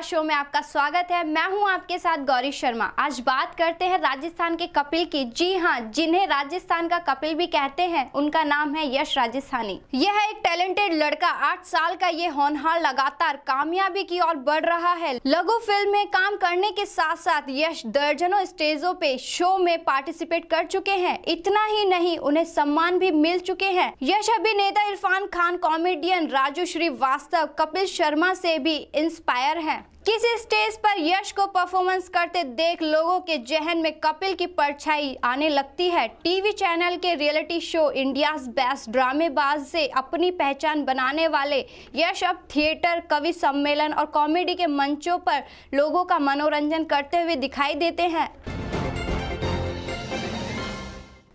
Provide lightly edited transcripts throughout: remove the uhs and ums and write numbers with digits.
Show में आपका स्वागत है। मैं हूं आपके साथ गौरी शर्मा। आज बात करते हैं राजस्थान के कपिल की। जी हां, जिन्हें राजस्थान का कपिल भी कहते हैं, उनका नाम है यश राजस्थानी। यह एक टैलेंटेड लड़का 8 साल का ये होनहार लगातार कामयाबी की ओर बढ़ रहा है। लघु फिल्म में काम करने के साथ साथ यश दर्जनों स्टेजों पे शो में पार्टिसिपेट कर चुके हैं। इतना ही नहीं, उन्हें सम्मान भी मिल चुके हैं। यश अभिनेता इरफान खान, कॉमेडियन राजू श्रीवास्तव, कपिल शर्मा से भी इंस्पायर हैं। किसी स्टेज पर यश को परफॉर्मेंस करते देख लोगों के जहन में कपिल की परछाई आने लगती है। टीवी चैनल के रियलिटी शो इंडियाज बेस्ट ड्रामेबाज से अपनी पहचान बनाने वाले यश अब थिएटर, कवि सम्मेलन और कॉमेडी के मंचों पर लोगों का मनोरंजन करते हुए दिखाई देते हैं।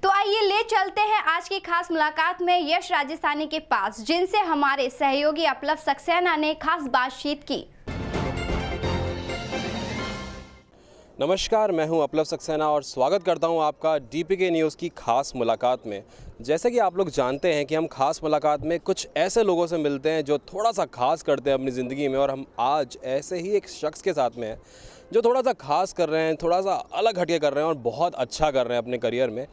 तो आइए ले चलते हैं आज की खास मुलाकात में यश राजस्थानी के पास, जिनसे हमारे सहयोगी अपलव सक्सेना ने खास बातचीत की। नमस्कार, मैं हूं अपलव सक्सेना और स्वागत करता हूं आपका डीपीके न्यूज़ की खास मुलाकात में। जैसे कि आप लोग जानते हैं कि हम खास मुलाकात में कुछ ऐसे लोगों से मिलते हैं जो थोड़ा सा खास करते हैं अपनी ज़िंदगी में, और हम आज ऐसे ही एक शख्स के साथ में हैं जो थोड़ा सा खास कर रहे हैं, थोड़ा सा अलग हटके कर रहे हैं और बहुत अच्छा कर रहे हैं अपने करियर में।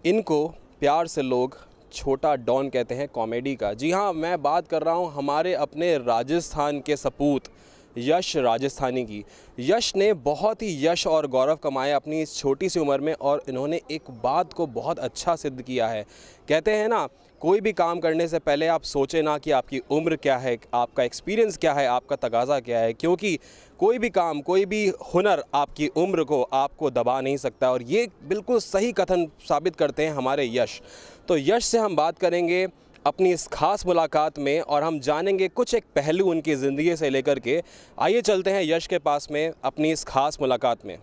इनको प्यार से लोग छोटा डॉन कहते हैं कॉमेडी का। जी हाँ, मैं बात कर रहा हूँ हमारे अपने राजस्थान के सपूत यश राजस्थानी की। यश ने बहुत ही यश और गौरव कमाया अपनी इस छोटी सी उम्र में, और इन्होंने एक बात को बहुत अच्छा सिद्ध किया है। कहते हैं ना, कोई भी काम करने से पहले आप सोचें ना कि आपकी उम्र क्या है, आपका एक्सपीरियंस क्या है, आपका तकाज़ा क्या है, क्योंकि कोई भी काम, कोई भी हुनर आपकी उम्र को आपको दबा नहीं सकता। और ये बिल्कुल सही कथन साबित करते हैं हमारे यश। तो यश से हम बात करेंगे अपनी इस खास मुलाकात में, और हम जानेंगे कुछ एक पहलू उनकी ज़िंदगी से लेकर के। आइए चलते हैं यश के पास में अपनी इस खास मुलाकात में।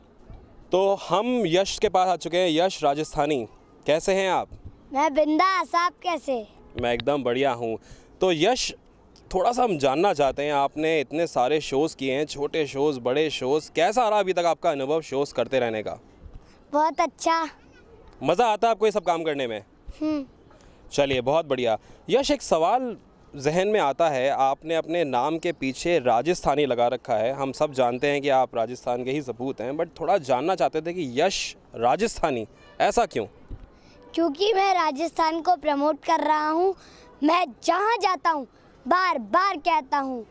तो हम यश के पास आ चुके हैं। यश राजस्थानी, कैसे हैं आप? मैं बिंदास, आप कैसे? मैं एकदम बढ़िया हूँ। तो यश, थोड़ा सा हम जानना चाहते हैं, आपने इतने सारे शोज़ किए हैं, छोटे शोज़, बड़े शोज़, कैसा रहा अभी तक आपका अनुभव शोज़ करते रहने का? बहुत अच्छा। मज़ा आता है आपको ये सब काम करने में? चलिए, बहुत बढ़िया। यश, एक सवाल जहन में आता है, आपने अपने नाम के पीछे राजस्थानी लगा रखा है। हम सब जानते हैं कि आप राजस्थान के ही सपूत हैं, बट थोड़ा जानना चाहते थे कि यश राजस्थानी ऐसा क्यों? क्योंकि मैं राजस्थान को प्रमोट कर रहा हूँ। मैं जहाँ जाता हूँ बार बार कहता हूँ,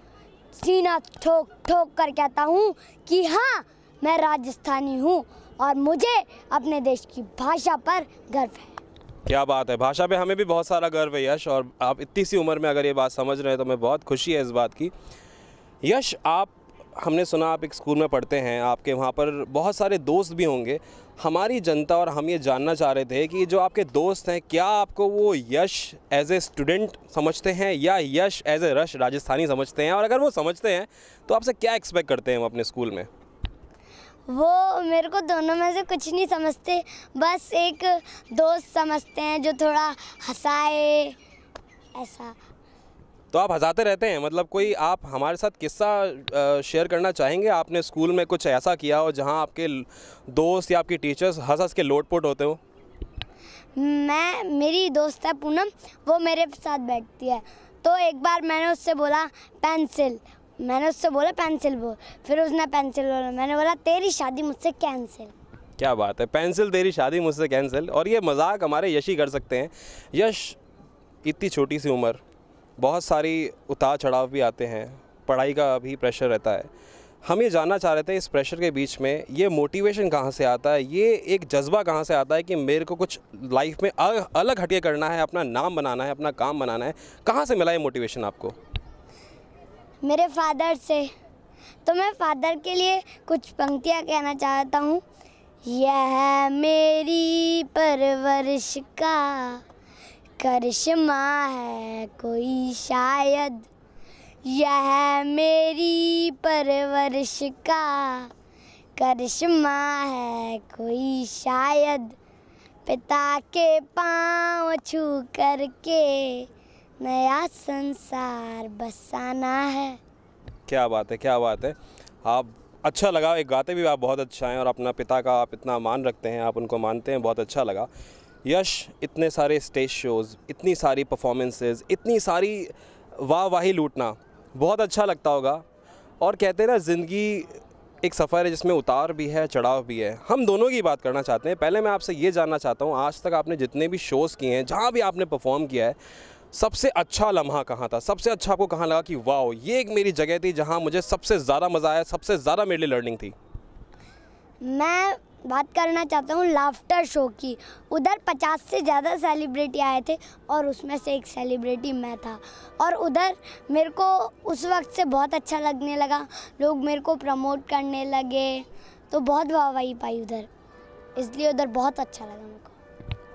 सीना ठोक ठोक कर कहता हूँ कि हाँ, मैं राजस्थानी हूँ और मुझे अपने देश की भाषा पर गर्व है। क्या बात है, भाषा पे हमें भी बहुत सारा गर्व है यश, और आप इतनी सी उम्र में अगर ये बात समझ रहे हैं तो मैं बहुत खुशी है इस बात की। यश, हमने सुना आप एक स्कूल में पढ़ते हैं, आपके वहाँ पर बहुत सारे दोस्त भी होंगे। हमारी जनता और हम ये जानना चाह रहे थे कि जो आपके दोस्त हैं, क्या आपको वो यश एज ए स्टूडेंट समझते हैं या यश एज ए रश राजस्थानी समझते हैं? और अगर वो समझते हैं तो आपसे क्या एक्सपेक्ट करते हैं वो अपने स्कूल में? वो मेरे को दोनों में से कुछ नहीं समझते, बस एक दोस्त समझते हैं जो थोड़ा हंसाए, ऐसा। तो आप हंसाते रहते हैं, मतलब कोई आप हमारे साथ किस्सा शेयर करना चाहेंगे? आपने स्कूल में कुछ ऐसा किया हो जहां आपके दोस्त या आपकी टीचर्स हंस हंस के लोटपोट होते हो? मेरी दोस्त है पूनम, वो मेरे साथ बैठती है। तो एक बार मैंने उससे बोला पेंसिल, बोल, फिर उसने पेंसिल बोला, मैंने बोला तेरी शादी मुझसे कैंसिल। क्या बात है, पेंसिल तेरी शादी मुझसे कैंसिल। और ये मजाक हमारे यश ही कर सकते हैं। यश, इतनी छोटी सी उम्र, बहुत सारी उतार चढ़ाव भी आते हैं, पढ़ाई का भी प्रेशर रहता है। हम ये जानना चाह रहे थे, इस प्रेशर के बीच में ये मोटिवेशन कहाँ से आता है, ये एक जज्बा कहाँ से आता है कि मेरे को कुछ लाइफ में अलग हटके करना है, अपना नाम बनाना है, अपना काम बनाना है? कहाँ से मिला ये मोटिवेशन आपको? मेरे फादर से। तो मैं फादर के लिए कुछ पंक्तियाँ कहना चाहता हूँ। यह मेरी परवरिश का करिश्मा है कोई शायद, यह मेरी परवरिश का करिश्मा है कोई शायद, पिता के पाँव छू करके नया संसार बसाना है। क्या बात है, क्या बात है। आप, अच्छा लगा, एक गाते भी आप बहुत अच्छा हैं, और अपना पिता का आप इतना मान रखते हैं, आप उनको मानते हैं, बहुत अच्छा लगा। यश, इतने सारे स्टेज शोज़, इतनी सारी परफॉर्मेंसेस, इतनी सारी वाहवाही लूटना बहुत अच्छा लगता होगा। और कहते हैं ना, ज़िंदगी एक सफ़र है जिसमें उतार भी है, चढ़ाव भी है। हम दोनों की बात करना चाहते हैं। पहले मैं आपसे ये जानना चाहता हूँ, आज तक आपने जितने भी शोज़ किए हैं, जहाँ भी आपने परफॉर्म किया है, सबसे अच्छा लम्हा कहाँ था? सबसे अच्छा आपको कहाँ लगा कि वाह, ये एक मेरी जगह थी जहाँ मुझे सबसे ज़्यादा मज़ा आया, सबसे ज़्यादा मेरे लिए लर्निंग थी? मैं बात करना चाहता हूँ लाफ्टर शो की। उधर 50 से ज़्यादा सेलिब्रिटी आए थे और उसमें से एक सेलिब्रिटी मैं था। और उधर मेरे को उस वक्त से बहुत अच्छा लगने लगा, लोग मेरे को प्रमोट करने लगे, तो बहुत वाहवाही पाई उधर, इसलिए उधर बहुत अच्छा लगा मेरे को।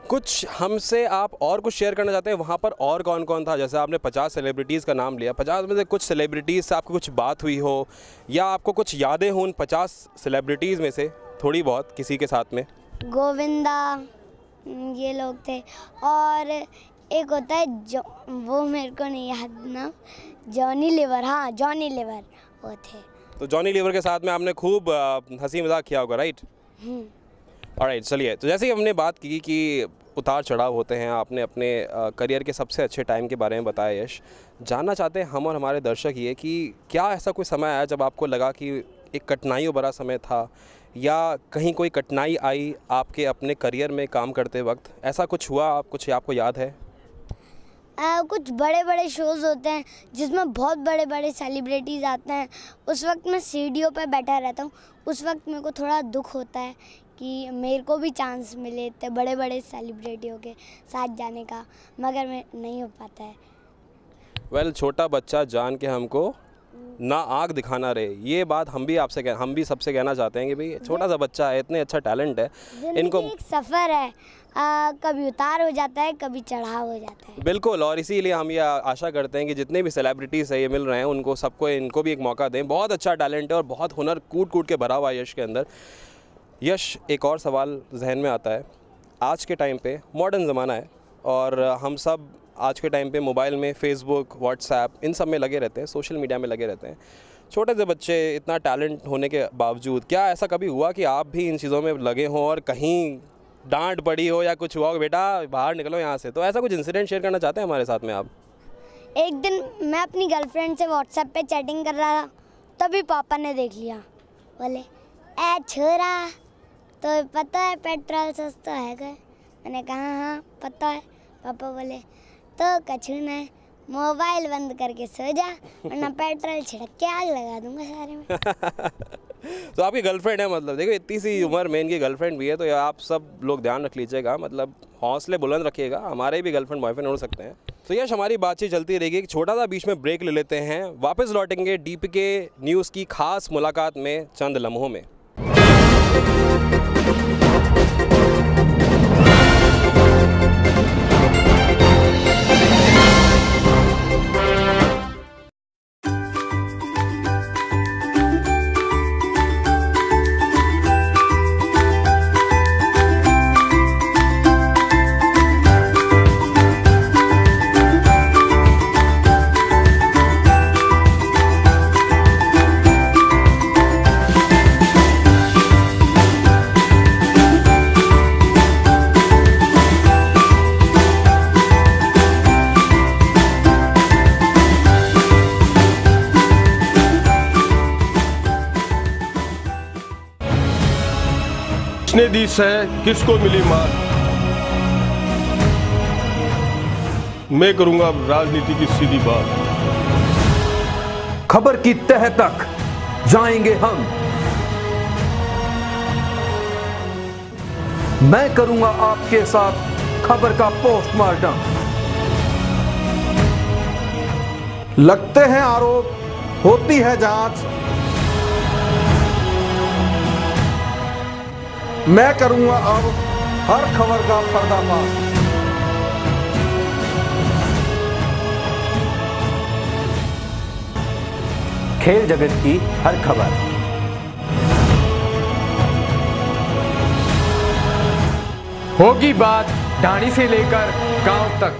कुछ हमसे आप और कुछ शेयर करना चाहते हैं? वहाँ पर और कौन कौन था? जैसे आपने 50 सेलिब्रिटीज़ का नाम लिया, 50 में से कुछ सेलिब्रिटीज़ से आपको कुछ बात हुई हो या आपको कुछ यादें हों उन 50 सेलिब्रिटीज़ में से थोड़ी बहुत किसी के साथ में? गोविंदा, ये लोग थे। और एक होता है जो, वो मेरे को नहीं याद ना, जॉनी लीवर, हाँ जॉनी लीवर वो थे। तो जॉनी लीवर के साथ में आपने खूब हंसी मजाक किया होगा, राइट? ऑलराइट, चलिए, तो जैसे ही हमने बात की कि उतार चढ़ाव होते हैं, आपने अपने करियर के सबसे अच्छे टाइम के बारे में बताया यश, जानना चाहते हैं हम और हमारे दर्शक ये कि क्या ऐसा कोई समय आया जब आपको लगा कि एक कठिनाइयों भरा समय था, या कहीं कोई कठिनाई आई आपके अपने करियर में काम करते वक्त? ऐसा कुछ हुआ, कुछ आपको याद है? कुछ बड़े बड़े शोज़ होते हैं जिसमें बहुत बड़े बड़े सेलिब्रिटीज़ आते हैं, उस वक्त मैं सीढ़ियों पर बैठा रहता हूँ। उस वक्त मेरे को थोड़ा दुख होता है कि मेरे को भी चांस मिले थे बड़े बड़े सेलिब्रिटियों के साथ जाने का, मगर मैं नहीं हो पाता है। वेल, छोटा बच्चा जान के हमको ना आग दिखाना रहे, ये बात हम भी सबसे कहना चाहते हैं कि भाई छोटा सा बच्चा है, इतने अच्छा टैलेंट है, इनको एक सफ़र है, कभी उतार हो जाता है, कभी चढ़ाव हो जाता है। बिल्कुल, और इसीलिए हम ये आशा करते हैं कि जितने भी सेलिब्रिटीज़ है ये मिल रहे हैं, उनको सबको इनको भी एक मौका दें। बहुत अच्छा टैलेंट है और बहुत हुनर कूट कूट के भरा हुआ है यश के अंदर। यश, एक और सवाल जहन में आता है। आज के टाइम पे मॉडर्न ज़माना है और हम सब आज के टाइम पे मोबाइल में फेसबुक, व्हाट्सएप, इन सब में लगे रहते हैं, सोशल मीडिया में लगे रहते हैं। छोटे से बच्चे, इतना टैलेंट होने के बावजूद, क्या ऐसा कभी हुआ कि आप भी इन चीज़ों में लगे हों और कहीं डांट पड़ी हो या कुछ हुआ हो, बेटा बाहर निकलो यहाँ से? तो ऐसा कुछ इंसिडेंट शेयर करना चाहते हैं हमारे साथ में आप? एक दिन मैं अपनी गर्लफ्रेंड से व्हाट्सएप पे चैटिंग कर रहा था, तभी पापा ने देख लिया। बोले, ए छोरा, तो पता है पेट्रोल सस्ता है क्या? मैंने कहा हाँ पता है। पापा बोले, तो कछु नहीं, मोबाइल बंद करके सो जा, वरना पेट्रोल छिड़क के आग लगा दूंगा सारे में। तो आपकी गर्लफ्रेंड है, मतलब देखो इतनी सी उम्र में इनकी गर्लफ्रेंड भी है, तो आप सब लोग ध्यान रख लीजिएगा, मतलब हौसले बुलंद रखिएगा, हमारे भी गर्लफ्रेंड बॉयफ्रेंड हो सकते हैं। तो यश, हमारी बातचीत चलती रहेगी, एक छोटा सा बीच में ब्रेक ले लेते हैं, वापस लौटेंगे डीपीके न्यूज़ की खास मुलाकात में चंद लम्हों में। किसने दी सह, किसको मिली मार, मैं करूंगा अब राजनीति की सीधी बात। खबर की तह तक जाएंगे हम, मैं करूंगा आपके साथ खबर का पोस्टमार्टम। लगते हैं आरोप, होती है जांच, मैं करूंगा अब हर खबर का पर्दाफाश। खेल जगत की हर खबर, होगी बात ढाणी से लेकर गांव तक,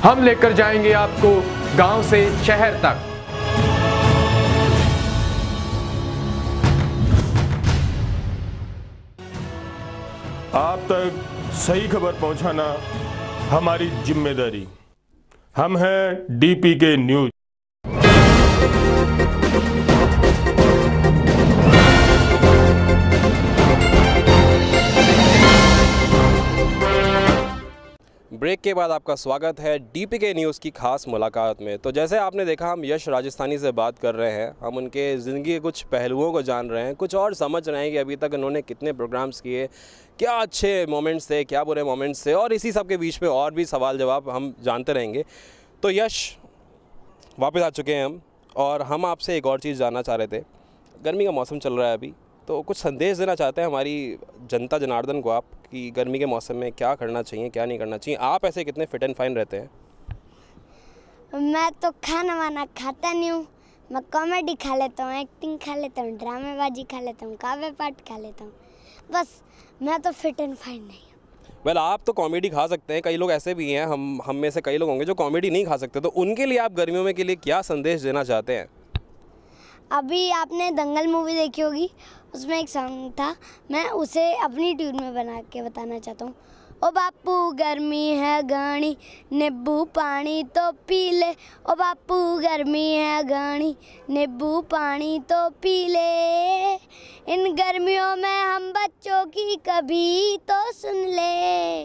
हम लेकर जाएंगे आपको गांव से शहर तक। आप तक सही खबर पहुंचाना हमारी जिम्मेदारी। हम हैं डीपीके न्यूज़। ब्रेक के बाद आपका स्वागत है डीपीके न्यूज़ की खास मुलाकात में। तो जैसे आपने देखा, हम यश राजस्थानी से बात कर रहे हैं, हम उनके ज़िंदगी के कुछ पहलुओं को जान रहे हैं, कुछ और समझ रहे हैं कि अभी तक उन्होंने कितने प्रोग्राम्स किए, क्या अच्छे मोमेंट्स थे, क्या बुरे मोमेंट्स थे, और इसी सब के बीच में और भी सवाल जवाब हम जानते रहेंगे। तो यश वापस आ चुके हैं हम, और हम आपसे एक और चीज़ जानना चाह रहे थे। गर्मी का मौसम चल रहा है अभी, तो कुछ संदेश देना चाहते हैं हमारी जनता जनार्दन को आप कि गर्मी के मौसम में क्या करना चाहिए, क्या नहीं करना चाहिए। आप ऐसे कितने फिट एंड फाइन रहते हैं? मैं तो खाना वाना खाता नहीं हूँ। मैं कॉमेडी खा लेता हूँ, एक्टिंग खा लेता हूँ, ड्रामेबाजी खा लेता हूँ, काव्य पाठ खा लेता हूँ। बस मैं तो फिट एंड फाइन नहीं हूँ। वेल, आप तो कॉमेडी खा सकते हैं। कई लोग ऐसे भी हैं, हम में से कई लोग होंगे जो कॉमेडी नहीं खा सकते। तो उनके लिए आप गर्मियों में के लिए क्या संदेश देना चाहते हैं? अभी आपने दंगल मूवी देखी होगी, उसमें एक सॉन्ग था, मैं उसे अपनी ट्यून में बना के बताना चाहता हूँ। ओ बापू गर्मी है घनी, नींबू पानी तो पी ले। ओ बापू गर्मी है घनी, नींबू पानी तो पी ले। इन गर्मियों में हम बच्चों की कभी तो सुन ले।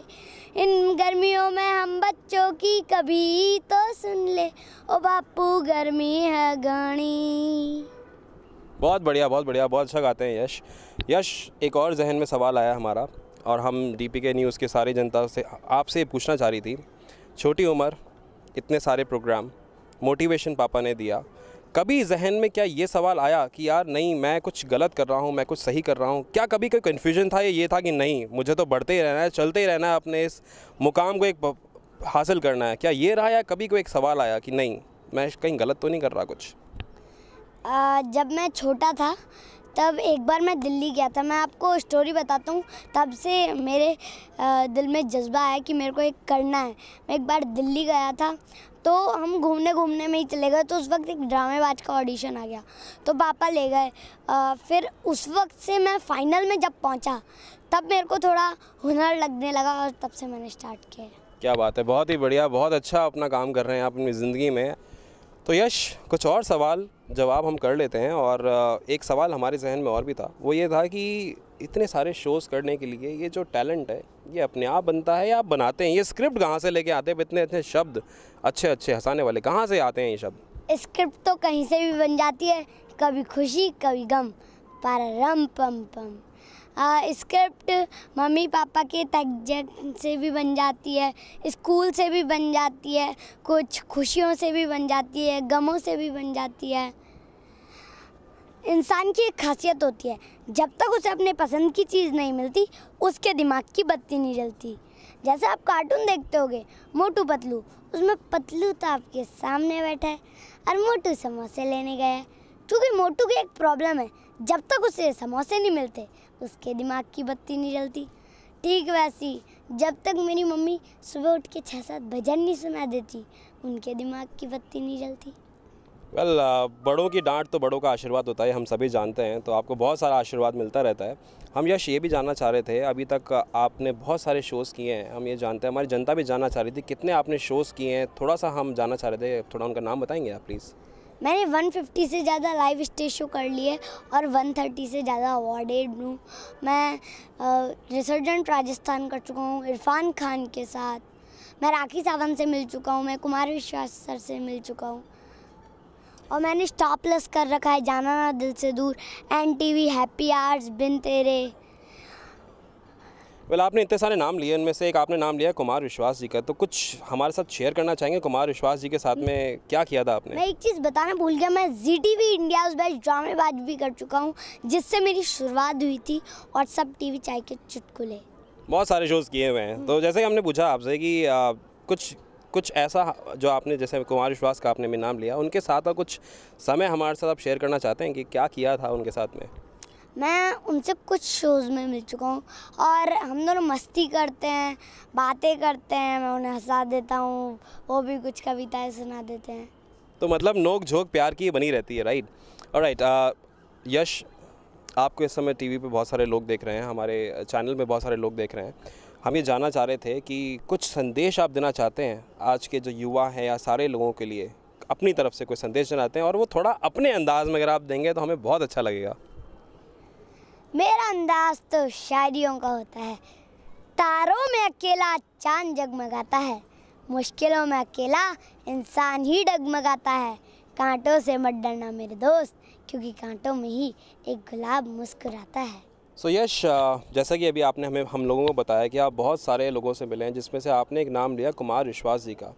इन गर्मियों में हम बच्चों की कभी तो सुन ले। ओ बापू गर्मी है घनी। बहुत बढ़िया, बहुत बढ़िया, बहुत अच्छा गाते हैं यश। यश, एक और जहन में सवाल आया हमारा, और हम डीपीके न्यूज़ के सारी जनता से आपसे पूछना चाह रही थी। छोटी उम्र, इतने सारे प्रोग्राम, मोटिवेशन पापा ने दिया, कभी जहन में क्या ये सवाल आया कि यार नहीं, मैं कुछ गलत कर रहा हूँ, मैं कुछ सही कर रहा हूँ? क्या कभी कोई कन्फ्यूजन था, ये था कि नहीं, मुझे तो बढ़ते ही रहना है, चलते ही रहना है, अपने इस मुकाम को एक हासिल करना है? क्या ये रहा, या कभी कोई एक सवाल आया कि नहीं, मैं कहीं गलत तो नहीं कर रहा कुछ? जब मैं छोटा था तब एक बार मैं दिल्ली गया था। मैं आपको स्टोरी बताता हूँ। तब से मेरे दिल में जज्बा है कि मेरे को एक करना है। मैं एक बार दिल्ली गया था, तो हम घूमने में ही चले गए। तो उस वक्त एक ड्रामेबाज का ऑडिशन आ गया, तो पापा ले गए। फिर उस वक्त से मैं फाइनल में जब पहुँचा, तब मेरे को थोड़ा हुनर लगने लगा, और तब से मैंने स्टार्ट किया। क्या बात है, बहुत ही बढ़िया, बहुत अच्छा अपना काम कर रहे हैं आप अपनी ज़िंदगी में। तो यश, कुछ और सवाल जवाब हम कर लेते हैं। और एक सवाल हमारे जहन में और भी था, वो ये था कि इतने सारे शोज़ करने के लिए ये जो टैलेंट है, ये अपने आप बनता है या आप बनाते हैं? ये स्क्रिप्ट कहाँ से लेके आते हैं? इतने इतने शब्द अच्छे अच्छे हंसाने वाले, कहाँ से आते हैं ये शब्द? स्क्रिप्ट तो कहीं से भी बन जाती है, कभी खुशी कभी गम, परम पम पम। स्क्रिप्ट मम्मी पापा के तर्ज से भी बन जाती है, स्कूल से भी बन जाती है, कुछ खुशियों से भी बन जाती है, गमों से भी बन जाती है। इंसान की एक खासियत होती है, जब तक उसे अपने पसंद की चीज़ नहीं मिलती, उसके दिमाग की बत्ती नहीं जलती। जैसे आप कार्टून देखते होगे, मोटू पतलू, उसमें पतलू तो आपके सामने बैठा है और मोटू समोसे लेने गया है। क्योंकि मोटू की एक प्रॉब्लम है, जब तक उसे समोसे नहीं मिलते, उसके दिमाग की बत्ती नहीं जलती। ठीक वैसी, जब तक मेरी मम्मी सुबह उठ के 6-7 भजन नहीं सुना देती, उनके दिमाग की बत्ती नहीं जलती। वेल, बड़ों की डांट तो बड़ों का आशीर्वाद होता है, हम सभी जानते हैं। तो आपको बहुत सारा आशीर्वाद मिलता रहता है। हम यश ये भी जानना चाह रहे थे, अभी तक आपने बहुत सारे शोज़ किए हैं, हम ये जानते हैं, हमारी जनता भी जानना चाह रही थी कितने आपने शोज़ किए हैं, थोड़ा सा हम जानना चाह रहे थे। थोड़ा उनका नाम बताएंगे आप प्लीज़? मैंने 150 से ज़्यादा लाइव स्टेज शो कर लिए और 130 से ज़्यादा अवार्डेड हूँ। मैं रिसर्जेंट राजस्थान कर चुका हूँ इरफान खान के साथ, मैं राखी सावंत से मिल चुका हूँ, मैं कुमार विश्वास सर से मिल चुका हूँ, और मैंने स्टार प्लस कर रखा है जाना ना दिल से दूर, NTV, हैप्पी आवर्स, बिन तेरे। वेल, आपने इतने सारे नाम लिए, उनमें से एक आपने नाम लिया कुमार विश्वास जी का, तो कुछ हमारे साथ शेयर करना चाहेंगे? कुमार विश्वास जी के साथ में क्या किया था आपने? मैं एक चीज़ बताना भूल गया, मैं ZTV इंडियाज़ बेस्ट ड्रामेबाज भी कर चुका हूँ, जिससे मेरी शुरुआत हुई थी, और सब TV चाय के चुटकुले। बहुत सारे शोज़ किए हुए हैं। तो जैसे कि हमने पूछा आपसे कि कुछ ऐसा जो आपने, जैसे कुमार विश्वास का आपने भी नाम लिया, उनके साथ का कुछ समय हमारे साथ आप शेयर करना चाहते हैं कि क्या किया था उनके साथ में? मैं उनसे कुछ शोज़ में मिल चुका हूँ, और हम दोनों मस्ती करते हैं, बातें करते हैं, मैं उन्हें हंसा देता हूँ, वो भी कुछ कविताएं सुना देते हैं। तो मतलब नोक झोंक प्यार की बनी रहती है, राइट? ऑलराइट। यश, आपको इस समय टीवी पे बहुत सारे लोग देख रहे हैं, हमारे चैनल में बहुत सारे लोग देख रहे हैं। हम ये जानना चाह रहे थे कि कुछ संदेश आप देना चाहते हैं आज के जो युवा हैं या सारे लोगों के लिए, अपनी तरफ से कोई संदेश देना चाहते हैं, और वो थोड़ा अपने अंदाज में अगर आप देंगे तो हमें बहुत अच्छा लगेगा। मेरा अंदाज तो शायरियों का होता है, सितारों में अकेला चांद जगमगाता है, मुश्किलों में अकेला इंसान ही डगमगाता है। कांटों से मत डरना मेरे दोस्त, क्योंकि कांटों में ही एक गुलाब मुस्कुराता है। सो यश, जैसा कि अभी आपने हम लोगों को बताया कि आप बहुत सारे लोगों से मिले हैं, जिसमें से आपने एक नाम लिया कुमार विश्वास जी का।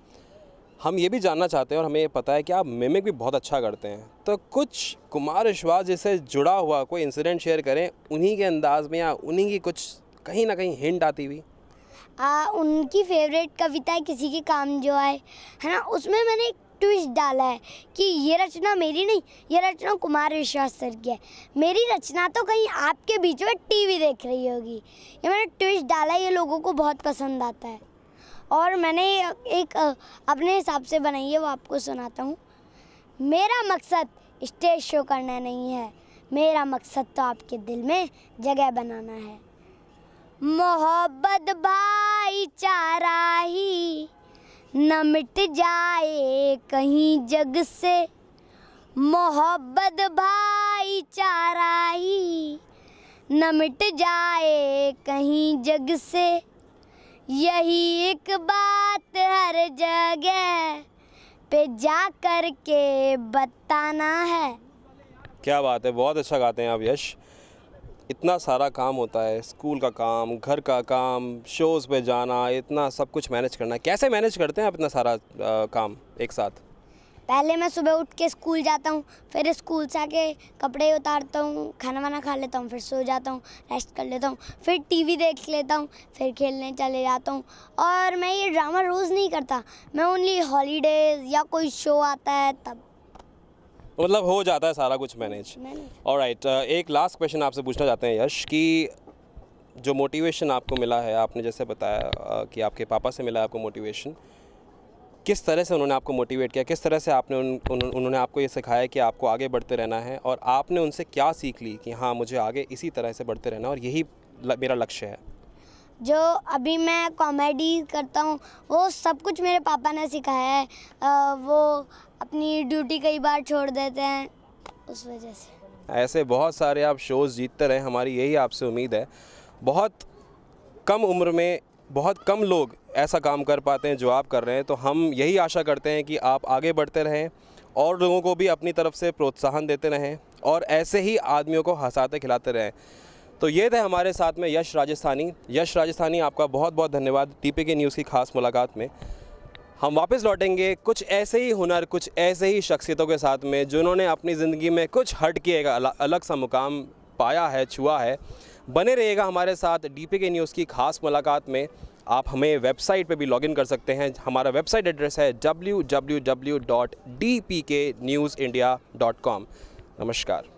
हम ये भी जानना चाहते हैं और हमें ये पता है कि आप मिमिक भी बहुत अच्छा करते हैं, तो कुछ कुमार विश्वास जी से जुड़ा हुआ कोई इंसिडेंट शेयर करें, उन्हीं के अंदाज में या उन्हीं की कुछ कहीं ना कहीं हिंट आती हुई। उनकी फेवरेट कविता है किसी के काम जो आए, है ना, उसमें मैंने एक ट्विस्ट डाला है कि ये रचना मेरी नहीं, ये रचना कुमार विश्वास सर की है। मेरी रचना तो कहीं आपके बीच में टीवी देख रही होगी। ये मैंने ट्विस्ट डाला है, ये लोगों को बहुत पसंद आता है और मैंने एक अपने हिसाब से बनाई है, वो आपको सुनाता हूँ। मेरा मकसद स्टेज शो करना नहीं है, मेरा मकसद तो आपके दिल में जगह बनाना है। मोहब्बत भाईचारा ही न मिट जाए कहीं जग से, मोहब्बत भाईचारा ही न मिट जाए कहीं जग से, यही एक बात हर जगह पे जा कर के बताना है। क्या बात है, बहुत अच्छा गाते हैं आप यश। इतना सारा काम होता है, स्कूल का काम, घर का काम, शोज़ पे जाना, इतना सब कुछ मैनेज करना, कैसे मैनेज करते हैं आप इतना सारा काम एक साथ? पहले मैं सुबह उठ के स्कूल जाता हूँ, फिर स्कूल से आके कपड़े उतारता हूँ, खाना वाना खा लेता हूँ, फिर सो जाता हूँ, रेस्ट कर लेता हूँ, फिर टीवी देख लेता हूँ, फिर खेलने चले जाता हूँ। और मैं ये ड्रामा रोज़ नहीं करता, मैं ओनली हॉलीडेज़ या कोई शो आता है तब। मतलब हो जाता है सारा कुछ मैनेज। ऑलराइट, एक लास्ट क्वेश्चन आपसे पूछना चाहते हैं यश कि जो मोटिवेशन आपको मिला है, आपने जैसे बताया कि आपके पापा से मिला है आपको मोटिवेशन, किस तरह से उन्होंने आपको मोटिवेट किया, किस तरह से आपने उन्होंने आपको ये सिखाया कि आपको आगे बढ़ते रहना है, और आपने उनसे क्या सीख ली कि हाँ मुझे आगे इसी तरह से बढ़ते रहना और यही मेरा लक्ष्य है? जो अभी मैं कॉमेडी करता हूँ वो सब कुछ मेरे पापा ने सिखाया है। वो अपनी ड्यूटी कई बार छोड़ देते हैं, उस वजह से। ऐसे बहुत सारे आप शोज़ जीतते रहें, हमारी यही आपसे उम्मीद है। बहुत कम उम्र में बहुत कम लोग ऐसा काम कर पाते हैं जो आप कर रहे हैं, तो हम यही आशा करते हैं कि आप आगे बढ़ते रहें और लोगों को भी अपनी तरफ से प्रोत्साहन देते रहें और ऐसे ही आदमियों को हंसाते खिलाते रहें। तो ये थे हमारे साथ में यश राजस्थानी। यश राजस्थानी, आपका बहुत बहुत धन्यवाद टीपीके न्यूज़ की खास मुलाकात में। हम वापस लौटेंगे कुछ ऐसे ही हुनर, कुछ ऐसे ही शख्सियतों के साथ में जिन्होंने अपनी ज़िंदगी में कुछ हट के एक अलग सा मुकाम पाया है, छुआ है। बने रहिएगा हमारे साथ टीपीके न्यूज़ की खास मुलाकात में। आप हमें वेबसाइट पे भी लॉगिन कर सकते हैं। हमारा वेबसाइट एड्रेस है www.dpknewsindia.com। नमस्कार।